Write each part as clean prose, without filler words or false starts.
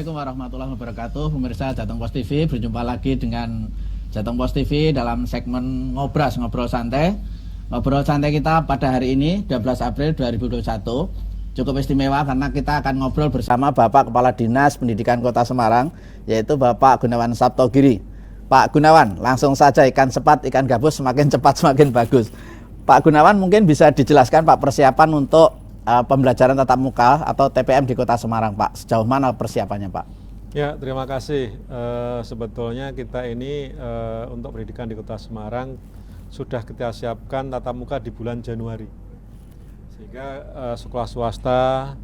Assalamualaikum warahmatullahi wabarakatuh. Pemirsa Jateng Pos TV, berjumpa lagi dengan Jateng Pos TV dalam segmen Ngobrol Santai. Ngobrol santai kita pada hari ini 12 April 2021 cukup istimewa karena kita akan ngobrol bersama Bapak Kepala Dinas Pendidikan Kota Semarang, yaitu Bapak Gunawan Saptogiri. Pak Gunawan, langsung saja, ikan sepat, ikan gabus semakin cepat semakin bagus. Pak Gunawan, mungkin bisa dijelaskan Pak persiapan untuk pembelajaran tatap muka atau TPM di Kota Semarang, Pak. Sejauh mana persiapannya, Pak? Ya, terima kasih. Sebetulnya kita ini untuk pendidikan di Kota Semarang sudah kita siapkan tatap muka di bulan Januari. Sehingga sekolah swasta,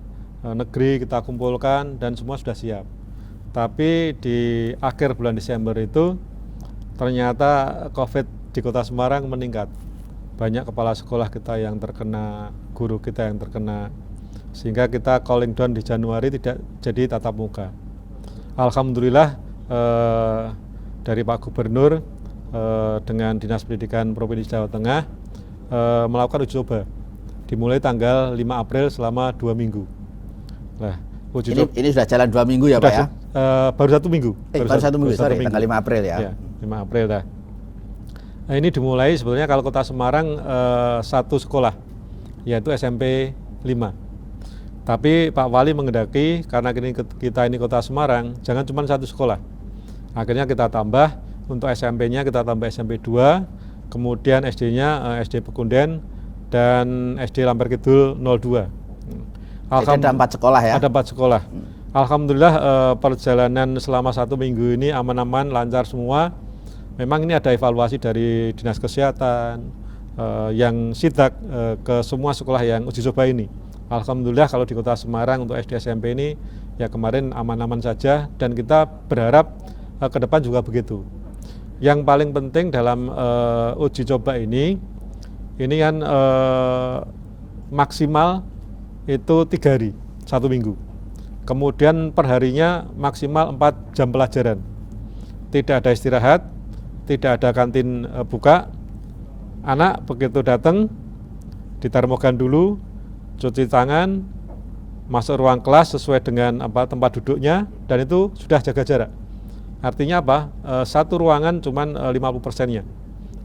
negeri kita kumpulkan dan semua sudah siap. Tapi di akhir bulan Desember itu ternyata COVID di Kota Semarang meningkat. Banyak kepala sekolah kita yang terkena, guru kita yang terkena, sehingga kita calling down di Januari tidak jadi tatap muka. Alhamdulillah dari Pak Gubernur dengan Dinas Pendidikan Provinsi Jawa Tengah melakukan uji coba dimulai tanggal 5 April selama 2 minggu. Nah, ini sudah jalan 2 minggu ya, Pak ya? Baru 1 minggu. Baru satu minggu, tanggal 5 April ya? Ya, 5 April dah. Nah, ini dimulai sebetulnya kalau Kota Semarang satu sekolah, yaitu SMP 5. Tapi Pak Wali menghendaki karena kita ini Kota Semarang, jangan cuma satu sekolah. Akhirnya kita tambah, untuk SMP-nya kita tambah SMP 2, kemudian SD-nya SD Pekunden, dan SD Lamper Kidul 02. Ada 4 sekolah ya? Ada 4 sekolah. Alhamdulillah perjalanan selama 1 minggu ini aman-aman, lancar semua. Memang ini ada evaluasi dari Dinas Kesehatan yang sidak ke semua sekolah yang uji coba ini. Alhamdulillah kalau di Kota Semarang untuk SD SMP ini ya kemarin aman-aman saja, dan kita berharap ke depan juga begitu. Yang paling penting dalam uji coba ini kan maksimal itu 3 hari, 1 minggu. Kemudian perharinya maksimal 4 jam pelajaran. Tidak ada istirahat, tidak ada kantin buka. Anak begitu datang ditermogan dulu, cuci tangan, masuk ruang kelas sesuai dengan tempat duduknya, dan itu sudah jaga jarak. Artinya apa? Satu ruangan cuman 50%-nya.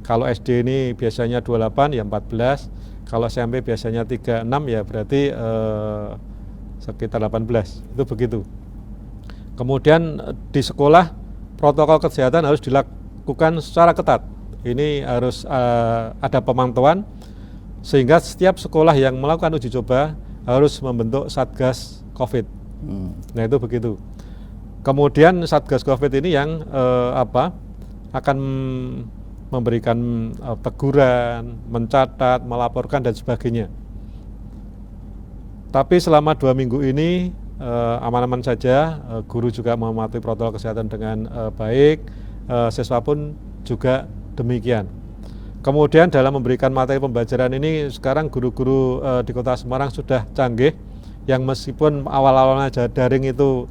Kalau SD ini biasanya 28 ya 14, kalau SMP biasanya 36 ya berarti sekitar 18, itu begitu. Kemudian di sekolah protokol kesehatan harus dilakukan secara ketat. Ini harus ada pemantauan, sehingga setiap sekolah yang melakukan uji coba harus membentuk Satgas COVID. Nah itu begitu. Kemudian Satgas COVID ini yang akan memberikan teguran, mencatat, melaporkan dan sebagainya. Tapi selama 2 minggu ini aman-aman saja, guru juga mematuhi protokol kesehatan dengan baik, siswa pun juga demikian. Kemudian dalam memberikan materi pembelajaran ini sekarang guru-guru di Kota Semarang sudah canggih, yang meskipun awal-awalnya daring itu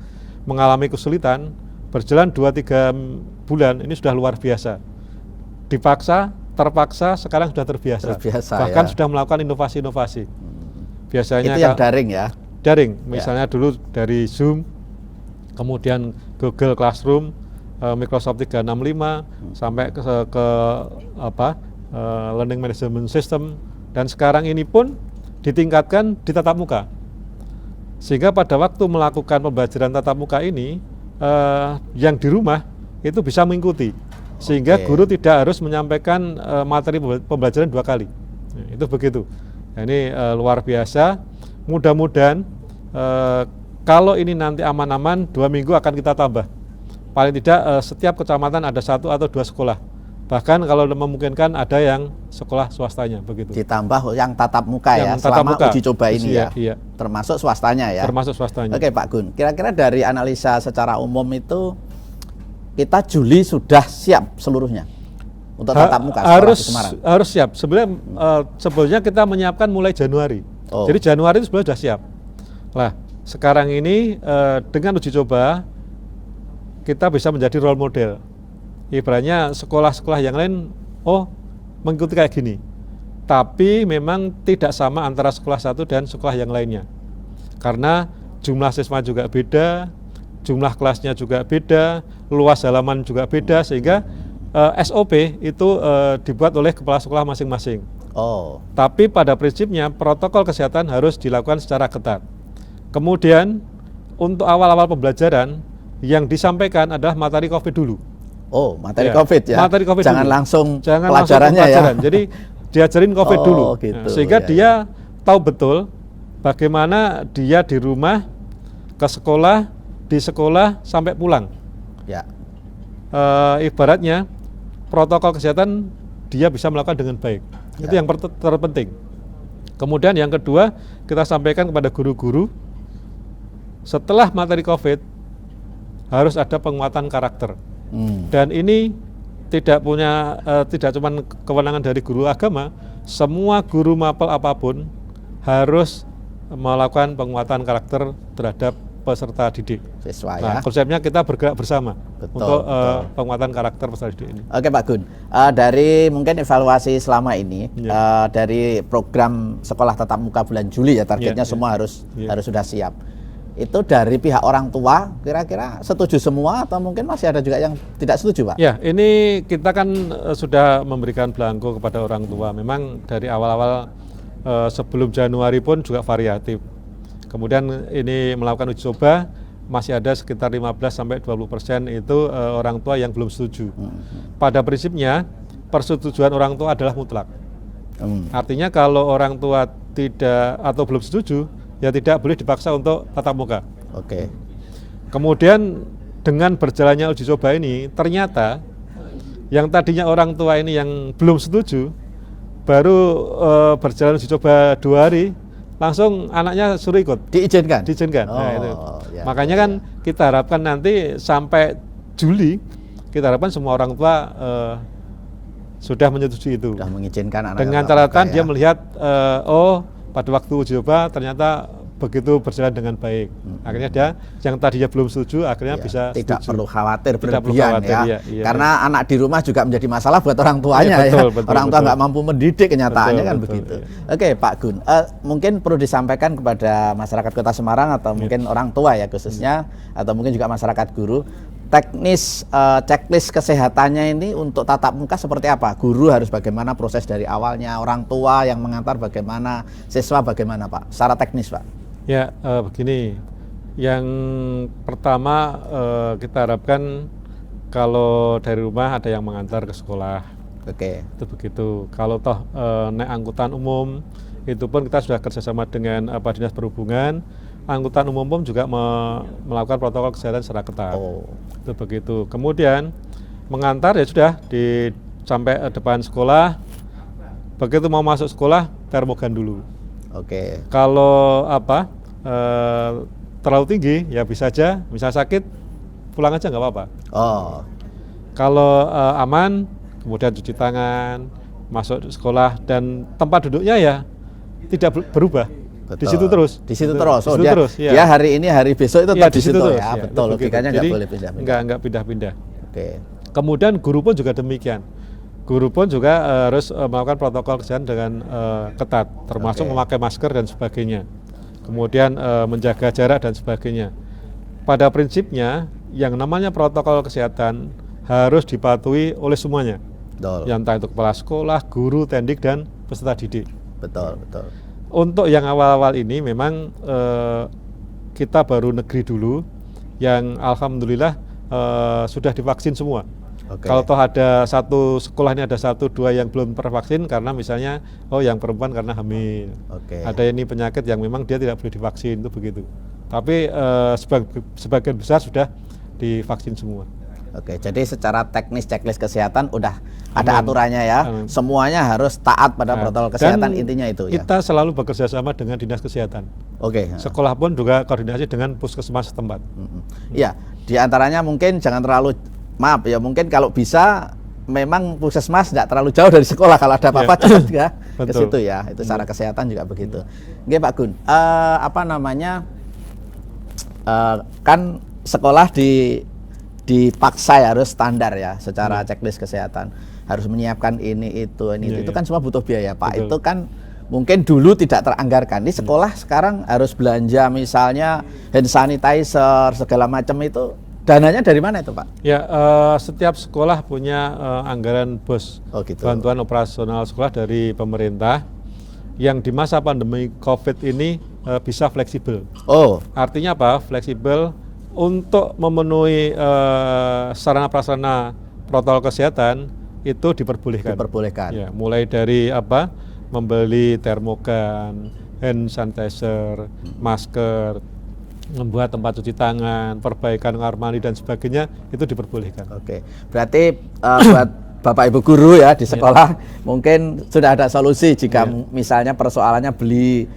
mengalami kesulitan, berjalan 2-3 bulan ini sudah luar biasa. Terpaksa, sekarang sudah terbiasa bahkan ya, sudah melakukan inovasi-inovasi. Biasanya itu yang daring ya? Daring, misalnya dulu dari Zoom, kemudian Google Classroom, Microsoft 365, sampai ke Learning Management System, dan sekarang ini pun ditingkatkan di tatap muka. Sehingga pada waktu melakukan pembelajaran tatap muka ini, yang di rumah itu bisa mengikuti. Sehingga guru tidak harus menyampaikan materi pembelajaran 2 kali. Itu begitu. Nah, ini luar biasa. Mudah-mudahan kalau ini nanti aman-aman, 2 minggu akan kita tambah. Paling tidak setiap kecamatan ada 1 atau 2 sekolah. Bahkan kalau memungkinkan ada yang sekolah swastanya, begitu. Ditambah yang tatap muka yang ya, selama uji coba ini ya. Iya. Termasuk swastanya ya. Termasuk swastanya. Oke Pak Gun, kira-kira dari analisa secara umum itu kita Juli sudah siap seluruhnya untuk tatap muka harus di Semarang? Harus siap. Sebenarnya kita menyiapkan mulai Januari. Jadi Januari itu sebenarnya sudah siap. Nah, sekarang ini dengan uji coba kita bisa menjadi role model. Ibaratnya sekolah-sekolah yang lain mengikuti kayak gini. Tapi memang tidak sama antara sekolah satu dan sekolah yang lainnya. Karena jumlah siswa juga beda, jumlah kelasnya juga beda, luas halaman juga beda, sehingga SOP itu dibuat oleh kepala sekolah masing-masing. Oh. Tapi pada prinsipnya protokol kesehatan harus dilakukan secara ketat. Kemudian untuk awal-awal pembelajaran yang disampaikan adalah materi COVID dulu. Oh, materi COVID ya. Materi COVID jangan dulu. langsung Jangan pelajarannya langsung ya. Jadi diajarin COVID dulu. Gitu. Sehingga dia tahu betul bagaimana dia di rumah, ke sekolah, di sekolah sampai pulang. Ya. Ibaratnya protokol kesehatan dia bisa melakukan dengan baik. Itu yang terpenting. Kemudian yang kedua, kita sampaikan kepada guru-guru, setelah materi COVID harus ada penguatan karakter. Dan ini tidak cuma kewenangan dari guru agama, semua guru mapel apapun harus melakukan penguatan karakter terhadap peserta didik. Siswa Nah, ya. konsepnya kita bergerak bersama untuk betul. penguatan karakter peserta didik ini. Oke Pak Gun, dari mungkin evaluasi selama ini dari program sekolah tatap muka bulan Juli ya, targetnya semua harus sudah siap. Itu dari pihak orang tua kira-kira setuju semua atau mungkin masih ada juga yang tidak setuju, Pak? Ya, ini kita kan sudah memberikan belangko kepada orang tua. Memang dari awal-awal sebelum Januari pun juga variatif. Kemudian ini melakukan uji coba, masih ada sekitar 15-20% itu orang tua yang belum setuju. Pada prinsipnya persetujuan orang tua adalah mutlak. Artinya kalau orang tua tidak atau belum setuju, ya tidak boleh dipaksa untuk tatap muka. Oke. Kemudian dengan berjalannya uji coba ini, ternyata yang tadinya orang tua ini yang belum setuju, baru berjalan uji coba 2 hari, langsung anaknya suruh ikut. Diizinkan? Diizinkan. Oh, Nah, itu. ya, Makanya kan kita harapkan nanti sampai Juli, kita harapkan semua orang tua sudah menyetujui itu. Sudah mengizinkan anak. Dengan catatan dia melihat, pada waktu uji coba ternyata begitu berjalan dengan baik. Akhirnya dia yang tadinya belum setuju akhirnya bisa tidak setuju. perlu khawatir Tidak perlu berlebihan khawatir, ya. iya, Karena anak di rumah juga menjadi masalah buat orang tuanya betul, ya. betul, orang tua betul. nggak mampu mendidik, kenyataannya Betul, kan betul, begitu. iya. Oke Pak Gun, mungkin perlu disampaikan kepada masyarakat Kota Semarang atau mungkin orang tua ya khususnya, atau mungkin juga masyarakat guru, teknis checklist kesehatannya ini untuk tatap muka seperti apa? Guru harus bagaimana proses dari awalnya, orang tua yang mengantar bagaimana, siswa bagaimana Pak? Secara teknis Pak. Ya, begini. Yang pertama kita harapkan kalau dari rumah ada yang mengantar ke sekolah. Oke. Itu begitu. Kalau toh naik angkutan umum, itu pun kita sudah kerjasama dengan Dinas Perhubungan. Angkutan umum pun juga melakukan protokol kesehatan secara ketat. Oh. Itu begitu. Kemudian mengantar ya sudah sampai depan sekolah. Begitu mau masuk sekolah, termogan dulu. Oke. Kalau terlalu tinggi ya bisa aja, misal sakit pulang aja nggak apa-apa. Oh. Kalau aman, kemudian cuci tangan, masuk sekolah dan tempat duduknya ya tidak berubah. Betul. Di situ terus. Di situ terus. Di situ terus, ya. Dia hari ini, hari besok itu tetap di situ terus, ya. Betul. Logikanya nggak boleh pindah-pindah. Nggak pindah-pindah. Oke. Kemudian guru pun juga demikian. Guru pun juga harus melakukan protokol kesehatan dengan ketat, termasuk memakai masker dan sebagainya. Kemudian menjaga jarak dan sebagainya. Pada prinsipnya, yang namanya protokol kesehatan harus dipatuhi oleh semuanya. Betul. Yang entah itu kepala sekolah, guru, tendik, dan peserta didik. Betul, betul. Untuk yang awal-awal ini memang kita baru negeri dulu, yang alhamdulillah sudah divaksin semua. Oke. Kalau toh ada satu sekolah ini ada 1-2 yang belum tervaksin karena misalnya yang perempuan karena hamil. Oke. Ada ini penyakit yang memang dia tidak boleh divaksin, itu begitu. Tapi sebagian besar sudah divaksin semua. Oke, jadi secara teknis checklist kesehatan udah ada aturannya ya. Semuanya harus taat pada protokol kesehatan, intinya itu ya. Kita selalu bekerja sama dengan Dinas Kesehatan. Oke. Sekolah pun juga koordinasi dengan puskesmas setempat. Iya, di antaranya mungkin jangan terlalu, maaf ya, mungkin kalau bisa memang puskesmas tidak terlalu jauh dari sekolah, kalau ada apa-apa cepat juga ke situ ya. Itu secara kesehatan juga begitu. Oke Pak Gun, kan sekolah dipaksa ya harus standar ya secara checklist kesehatan, harus menyiapkan ini itu kan semua butuh biaya Pak. Betul. Itu kan mungkin dulu tidak teranggarkan. Di sekolah sekarang harus belanja misalnya hand sanitizer segala macam itu, dananya dari mana itu Pak? Ya, setiap sekolah punya anggaran BOS, Oh gitu. bantuan operasional sekolah dari pemerintah, yang di masa pandemi COVID ini bisa fleksibel. Oh, Artinya apa? Fleksibel untuk memenuhi sarana prasarana protokol kesehatan itu diperbolehkan. diperbolehkan. Ya, mulai dari apa? Membeli termogan, hand sanitizer, masker, membuat tempat cuci tangan, perbaikan kamar mandi dan sebagainya itu diperbolehkan. Oke, berarti buat Bapak Ibu guru ya di sekolah mungkin sudah ada solusi jika misalnya persoalannya beli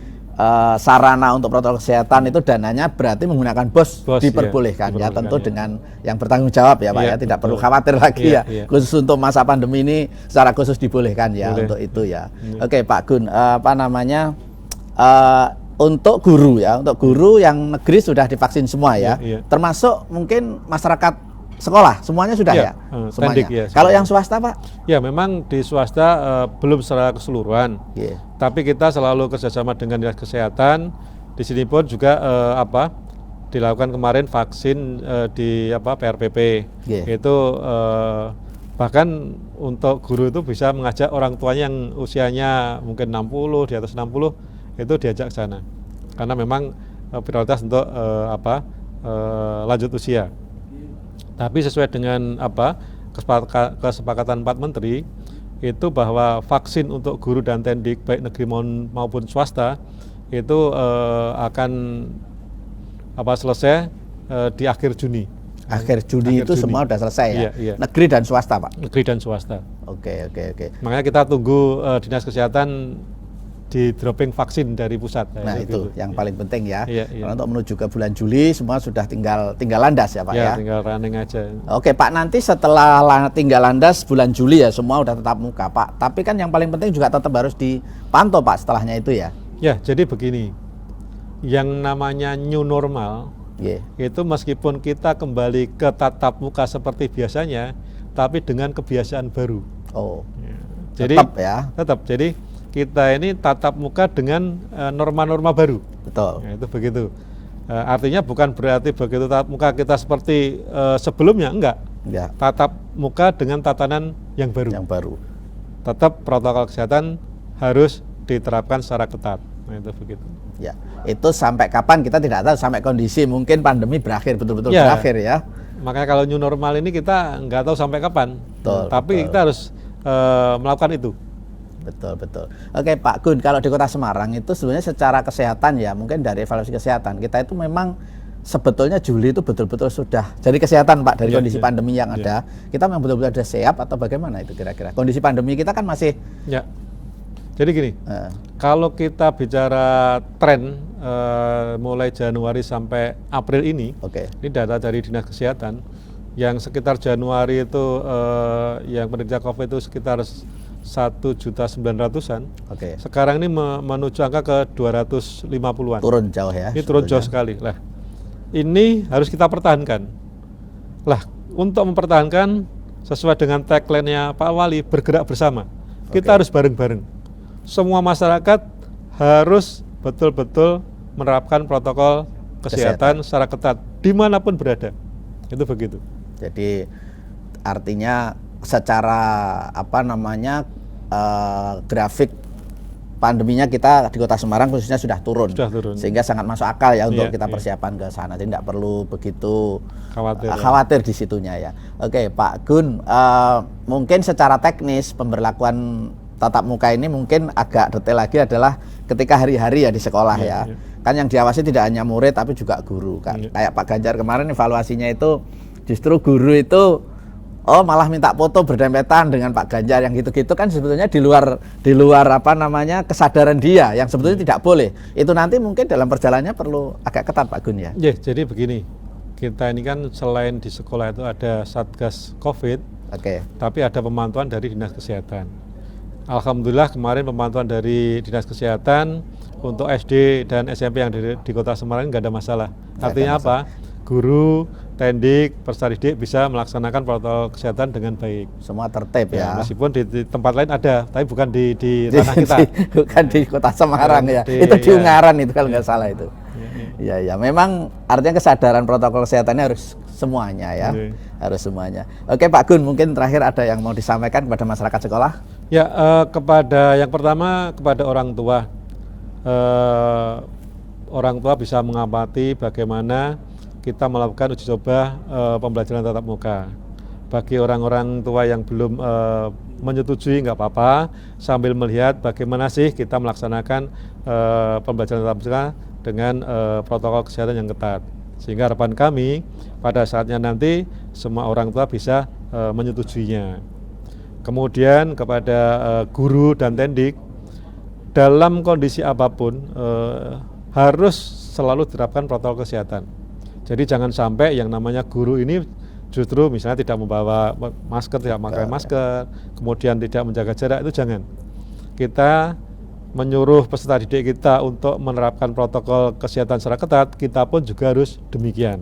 sarana untuk protokol kesehatan itu dananya berarti menggunakan BOS diperbolehkan ya, tentu dengan yang bertanggung jawab ya Pak ya, tidak perlu khawatir lagi ya. Khusus untuk masa pandemi ini secara khusus dibolehkan ya untuk itu ya. Oke Pak Gun, apa namanya untuk guru ya, untuk guru yang negeri sudah divaksin semua ya, termasuk mungkin masyarakat sekolah semuanya sudah ya, semuanya. Kalau yang swasta Pak? Ya memang di swasta belum secara keseluruhan, tapi kita selalu kerjasama dengan dinas kesehatan. Di sini pun juga dilakukan kemarin vaksin di PRPP, itu bahkan untuk guru itu bisa mengajak orang tuanya yang usianya mungkin 60, di atas 60 itu diajak ke sana, karena memang prioritas untuk lanjut usia. Tapi sesuai dengan kesepakatan 4 menteri itu bahwa vaksin untuk guru dan tendik baik negeri maupun swasta itu akan selesai di akhir Juni. Akhir Juni itu semua sudah selesai ya. Negeri dan swasta Pak. Negeri dan swasta. Oke. Makanya kita tunggu dinas kesehatan di dropping vaksin dari pusat. Nah itu yang paling penting ya. Karena untuk menuju ke bulan Juli semua sudah tinggal landas ya Pak ya. Tinggal running aja. Oke Pak, nanti setelah tinggal landas bulan Juli ya semua udah tetap muka Pak. Tapi kan yang paling penting juga tetap harus dipantau Pak setelahnya itu ya. Ya jadi begini, yang namanya new normal itu meskipun kita kembali ke tatap muka seperti biasanya, tapi dengan kebiasaan baru. Jadi tetap. Jadi kita ini tatap muka dengan norma-norma baru. Betul. Itu begitu. Artinya bukan berarti begitu tatap muka kita seperti sebelumnya, enggak. Tatap muka dengan tatanan yang baru. Yang baru. Tetap protokol kesehatan harus diterapkan secara ketat. Itu begitu. Ya, itu sampai kapan kita tidak tahu, sampai kondisi mungkin pandemi berakhir betul-betul berakhir ya. Makanya kalau new normal ini kita nggak tahu sampai kapan. Tapi kita harus melakukan itu. Betul. Oke Pak Gun, kalau di Kota Semarang itu sebenarnya secara kesehatan ya, mungkin dari evaluasi kesehatan kita itu memang sebetulnya Juli itu betul-betul sudah jadi kesehatan Pak dari kondisi pandemi yang ada. Kita memang betul-betul ada siap atau bagaimana itu kira-kira? Kondisi pandemi kita kan masih. Jadi gini, kalau kita bicara tren mulai Januari sampai April ini data dari Dinas Kesehatan, yang sekitar Januari itu yang penderita COVID itu sekitar 1.900.000-an. Sekarang ini menuju angka ke 250-an. Turun jauh ya. Ini turun jauh sekali. Lah, ini harus kita pertahankan. Lah, untuk mempertahankan sesuai dengan tagline-nya Pak Wali, bergerak bersama. Kita harus bareng-bareng. Semua masyarakat harus betul-betul menerapkan protokol kesehatan secara ketat dimanapun berada. Itu begitu. Jadi artinya secara grafik pandeminya kita di Kota Semarang khususnya sudah turun. Sehingga sangat masuk akal ya untuk kita persiapan ke sana. Jadi tidak perlu begitu khawatir di situnya ya. Oke Pak Gun, mungkin secara teknis pemberlakuan tatap muka ini mungkin agak detail lagi adalah ketika hari-hari ya di sekolah ya. Kan yang diawasi tidak hanya murid tapi juga guru kan. Kayak Pak Ganjar kemarin evaluasinya itu justru guru itu malah minta foto berdempetan dengan Pak Ganjar, yang gitu-gitu kan sebetulnya di luar kesadaran dia yang sebetulnya tidak boleh. Itu nanti mungkin dalam perjalanannya perlu agak ketat Pak Gun ya. Jadi begini, kita ini kan selain di sekolah itu ada Satgas Covid, tapi ada pemantauan dari Dinas Kesehatan. Alhamdulillah kemarin pemantauan dari Dinas Kesehatan untuk SD dan SMP yang di Kota Semarang nggak ada masalah. Artinya apa? Guru Tendik, peserta didik bisa melaksanakan protokol kesehatan dengan baik. Semua tertib ya. Meskipun di tempat lain ada, tapi bukan di tanah kita. Bukan di Kota Semarang ya. Itu di Ungaran itu kalau nggak salah itu. Ya, memang artinya kesadaran protokol kesehatannya harus semuanya ya. Harus semuanya. Oke Pak Gun, mungkin terakhir ada yang mau disampaikan kepada masyarakat sekolah? Ya, kepada yang pertama kepada orang tua. Orang tua bisa mengamati bagaimana kita melakukan uji coba pembelajaran tatap muka. Bagi orang-orang tua yang belum menyetujui nggak apa-apa, sambil melihat bagaimana sih kita melaksanakan pembelajaran tatap muka dengan protokol kesehatan yang ketat. Sehingga harapan kami pada saatnya nanti semua orang tua bisa menyetujuinya. Kemudian kepada guru dan tendik, dalam kondisi apapun harus selalu diterapkan protokol kesehatan. Jadi jangan sampai yang namanya guru ini justru misalnya tidak membawa masker, tidak memakai masker, kemudian tidak menjaga jarak, itu jangan. Kita menyuruh peserta didik kita untuk menerapkan protokol kesehatan secara ketat, kita pun juga harus demikian.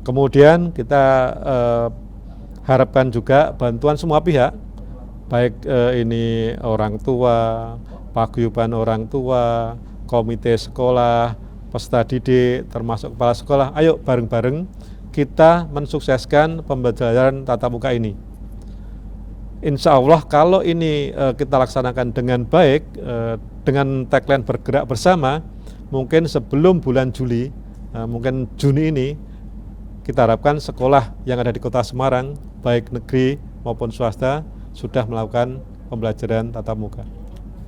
Kemudian kita harapkan juga bantuan semua pihak, baik ini orang tua, paguyuban orang tua, komite sekolah, peserta didik, termasuk kepala sekolah, ayo bareng-bareng kita mensukseskan pembelajaran tatap muka ini. Insya Allah kalau ini kita laksanakan dengan baik, dengan tagline bergerak bersama, mungkin sebelum bulan Juli, mungkin Juni ini, kita harapkan sekolah yang ada di Kota Semarang, baik negeri maupun swasta, sudah melakukan pembelajaran tatap muka.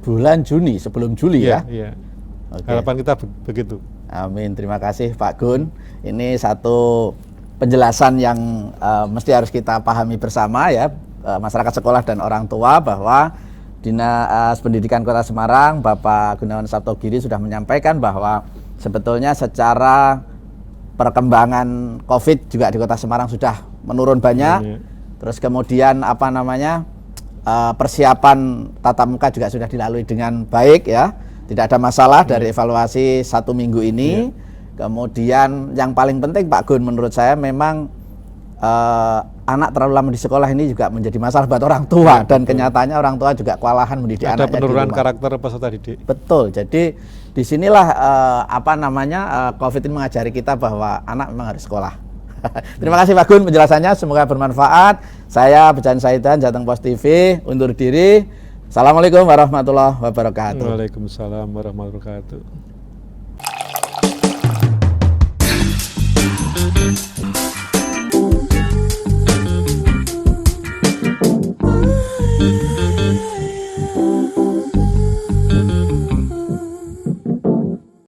Bulan Juni, sebelum Juli ya? Iya. Okay. Harapan kita begitu. Amin, terima kasih Pak Gun. Ini satu penjelasan yang mesti harus kita pahami bersama ya, masyarakat sekolah dan orang tua, bahwa Dinas Pendidikan Kota Semarang, Bapak Gunawan Sabtogiri sudah menyampaikan bahwa sebetulnya secara perkembangan COVID juga di Kota Semarang sudah menurun banyak. Terus kemudian persiapan tatap muka juga sudah dilalui dengan baik ya. Tidak ada masalah dari evaluasi 1 minggu ini. Kemudian yang paling penting Pak Gun, menurut saya memang anak terlalu lama di sekolah ini juga menjadi masalah buat orang tua, dan kenyataannya orang tua juga kewalahan mendidik anaknya. Ada penurunan karakter peserta didik. Betul. Jadi disinilah COVID ini mengajari kita bahwa anak memang harus sekolah. Terima kasih Pak Gun penjelasannya, semoga bermanfaat. Saya Bejan Saidan, Jateng Pos TV, undur diri. Assalamualaikum warahmatullahi wabarakatuh. Waalaikumsalam warahmatullahi wabarakatuh.